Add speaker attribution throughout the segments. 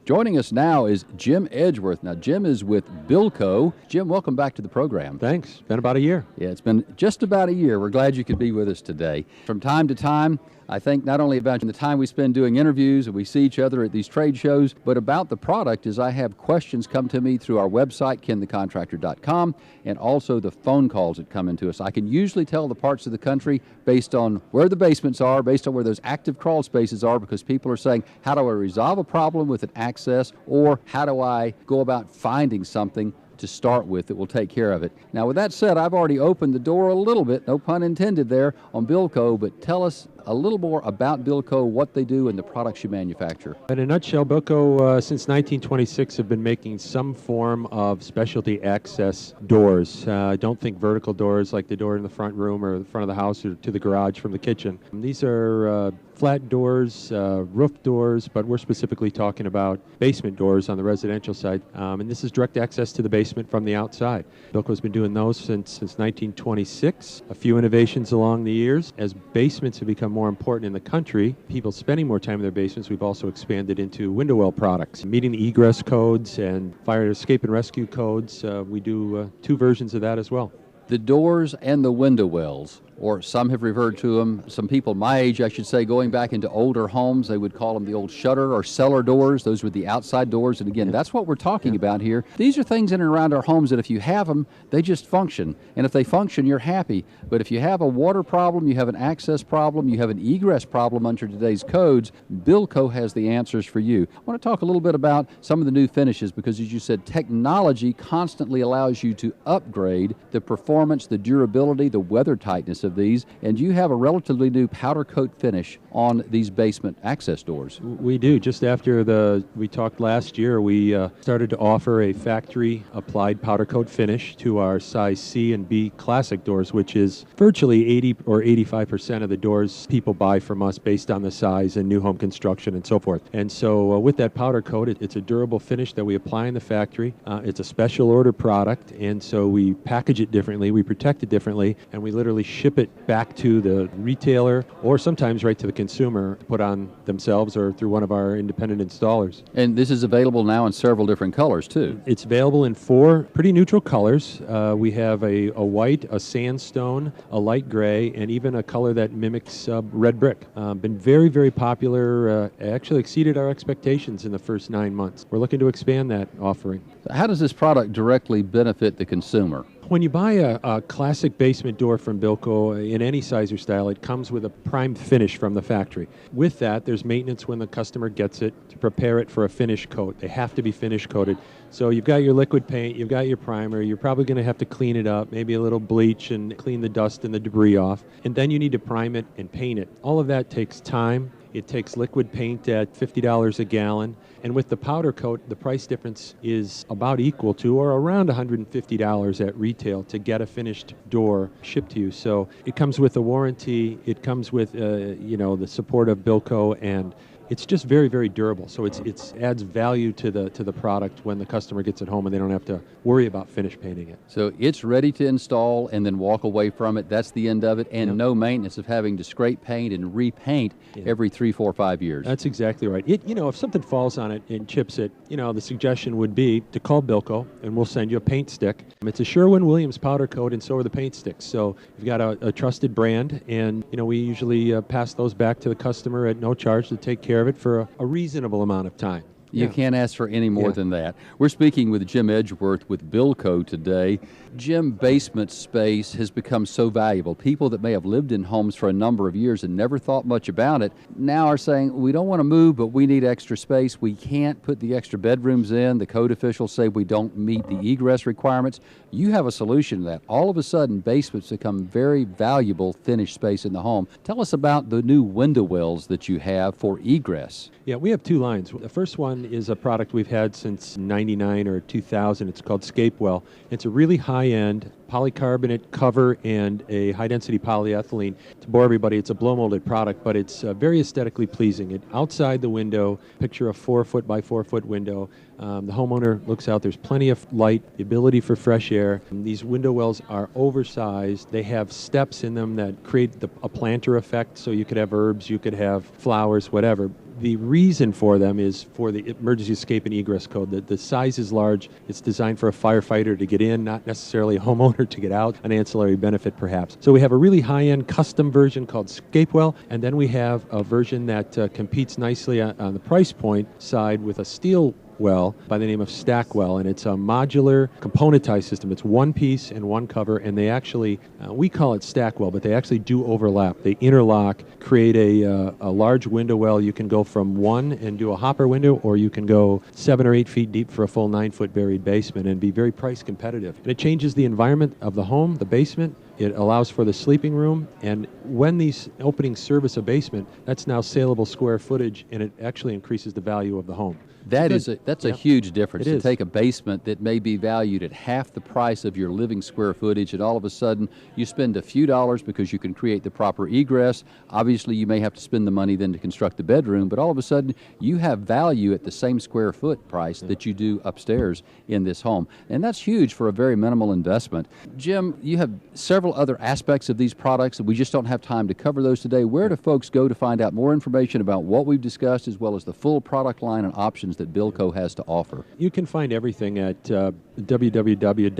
Speaker 1: Joining us now is Jim Edgeworth. Now, Jim is with Bilco. Jim, welcome back to the program.
Speaker 2: Thanks. It's been about a year.
Speaker 1: Yeah, it's been just about a year. We're glad you could be with us today. From time to time, I think not only about the time we spend doing interviews and we see each other at these trade shows, but about the product as I have questions come to me through our website, kenthecontractor.com, and also the phone calls that come into us. I can usually tell the parts of the country based on where the basements are, based on where those active crawl spaces are, because people are saying, how do I resolve a problem with an access, or how do I go about finding something to start with that will take care of it. Now, with that said, I've already opened the door a little bit, no pun intended there, on Bilco, but tell us a little more about Bilco, what they do, and the products you manufacture.
Speaker 2: In a nutshell, Bilco, since 1926, have been making some form of specialty access doors. Don't think vertical doors like the door in the front room or the front of the house or to the garage from the kitchen. These are flat doors, roof doors, but we're specifically talking about basement doors on the residential side. And this is direct access to the basement from the outside. Bilco's been doing those since 1926. A few innovations along the years. As basements have become more important in the country, people spending more time in their basements, we've also expanded into window well products. Meeting the egress codes and fire escape and rescue codes, we do two versions of that as well.
Speaker 1: The doors and the window wells, or some have referred to them, some people my age, I should say, going back into older homes, they would call them the old shutter or cellar doors. Those were the outside doors. And again, that's what we're talking about here. These are things in and around our homes that if you have them, they just function. And if they function, you're happy. But if you have a water problem, you have an access problem, you have an egress problem under today's codes, Bilco has the answers for you. I want to talk a little bit about some of the new finishes because, as you said, technology constantly allows you to upgrade the performance, the durability, the weather tightness of these, and you have a relatively new powder coat finish on these basement access doors.
Speaker 2: We do. Just after we talked last year, we started to offer a factory applied powder coat finish to our size C and B classic doors, which is virtually 80 or 85% of the doors people buy from us based on the size and new home construction and so forth. And so with that powder coat, it's a durable finish that we apply in the factory. It's a special order product, and so we package it differently, we protect it differently, and we literally ship it back to the retailer or sometimes right to the consumer to put on themselves or through one of our independent installers.
Speaker 1: And this is available now in several different colors too.
Speaker 2: It's available in 4 pretty neutral colors. We have a white, a sandstone, a light gray, and even a color that mimics red brick. Been very, very popular. Actually exceeded our expectations in the first 9 months. We're looking to expand that offering.
Speaker 1: How does this product directly benefit the consumer?
Speaker 2: When you buy a classic basement door from Bilco in any size or style, it comes with a prime finish from the factory. With that, there's maintenance when the customer gets it to prepare it for a finish coat. They have to be finish coated. So you've got your liquid paint, you've got your primer, you're probably going to have to clean it up, maybe a little bleach and clean the dust and the debris off. And then you need to prime it and paint it. All of that takes time. It takes liquid paint at $50 a gallon. And with the powder coat, the price difference is about equal to or around $150 at retail to get a finished door shipped to you. So it comes with a warranty. It comes with, the support of Bilco, and it's just very, very durable. So it adds value to the product when the customer gets it home and they don't have to worry about finish painting it.
Speaker 1: So it's ready to install and then walk away from it. That's the end of it, and no maintenance of having to scrape paint and repaint every 3, 4, 5 years.
Speaker 2: That's exactly right. If something falls on it and chips it, the suggestion would be to call Bilco and we'll send you a paint stick. It's a Sherwin-Williams powder coat, and so are the paint sticks. So you've got a trusted brand, and we usually pass those back to the customer at no charge to take care of it for a reasonable amount of time.
Speaker 1: You can't ask for any more than that. We're speaking with Jim Edgeworth with Bilco today. Jim, basement space has become so valuable. People that may have lived in homes for a number of years and never thought much about it now are saying, we don't want to move, but we need extra space. We can't put the extra bedrooms in. The code officials say we don't meet the egress requirements. You have a solution to that. All of a sudden, basements become very valuable finished space in the home. Tell us about the new window wells that you have for egress.
Speaker 2: Yeah, we have 2 lines. The first one is a product we've had since 99 or 2000. It's called Scape Well. It's a really high-end polycarbonate cover and a high-density polyethylene. To bore everybody, it's a blow-molded product, but it's very aesthetically pleasing. Outside the window, picture a 4-foot by 4-foot window. The homeowner looks out, there's plenty of light, the ability for fresh air. These window wells are oversized. They have steps in them that create a planter effect, so you could have herbs, you could have flowers, whatever. The reason for them is for the emergency escape and egress code. The size is large. It's designed for a firefighter to get in, not necessarily a homeowner to get out, an ancillary benefit perhaps. So we have a really high-end custom version called Scapewell, and then we have a version that competes nicely on the price point side with a steel well by the name of Stackwell, and it's a modular componentized system. It's one piece and one cover, and they actually, we call it Stackwell, but they actually do overlap. They interlock, create a large window well. You can go from one and do a hopper window, or you can go 7 or 8 feet deep for a full 9-foot buried basement and be very price competitive. And it changes the environment of the home, the basement. It allows for the sleeping room, and when these openings service a basement, that's now saleable square footage, and it actually increases the value of the home.
Speaker 1: That's a huge difference
Speaker 2: It
Speaker 1: to
Speaker 2: is.
Speaker 1: take a basement that may be valued at half the price of your living square footage, and all of a sudden you spend a few dollars because you can create the proper egress. Obviously, you may have to spend the money then to construct the bedroom, but all of a sudden you have value at the same square foot price that you do upstairs in this home, and that's huge for a very minimal investment. Jim, you have several other aspects of these products, and we just don't have time to cover those today. Where do folks go to find out more information about what we've discussed, as well as the full product line and options that Bilco has to offer?
Speaker 2: You can find everything at www.bilco.com.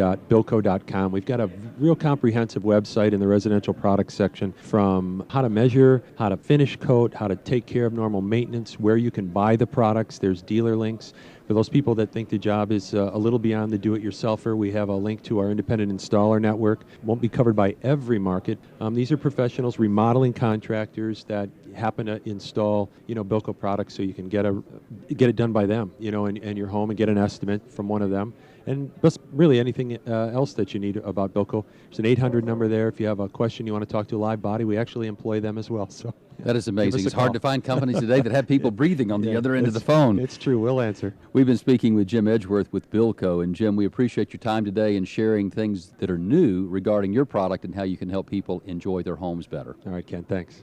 Speaker 2: We've got a real comprehensive website in the residential products section, from how to measure, how to finish coat, how to take care of normal maintenance, where you can buy the products. There's dealer links. For those people that think the job is a little beyond the do-it-yourselfer, we have a link to our independent installer network. Won't be covered by every market. These are professionals, remodeling contractors that happen to install, Bilco products, so you can get it done by them, in your home, and get an estimate from one of them. And just really anything else that you need about Bilco. There's an 800 number there. If you have a question you want to talk to a live body, we actually employ them as well. So
Speaker 1: that is amazing. It's hard
Speaker 2: call.
Speaker 1: to find companies today that have people breathing on the other end of the phone.
Speaker 2: It's true. We'll answer.
Speaker 1: We've been speaking with Jim Edgeworth with Bilco. And Jim, we appreciate your time today and sharing things that are new regarding your product and how you can help people enjoy their homes better.
Speaker 2: All right, Ken. Thanks.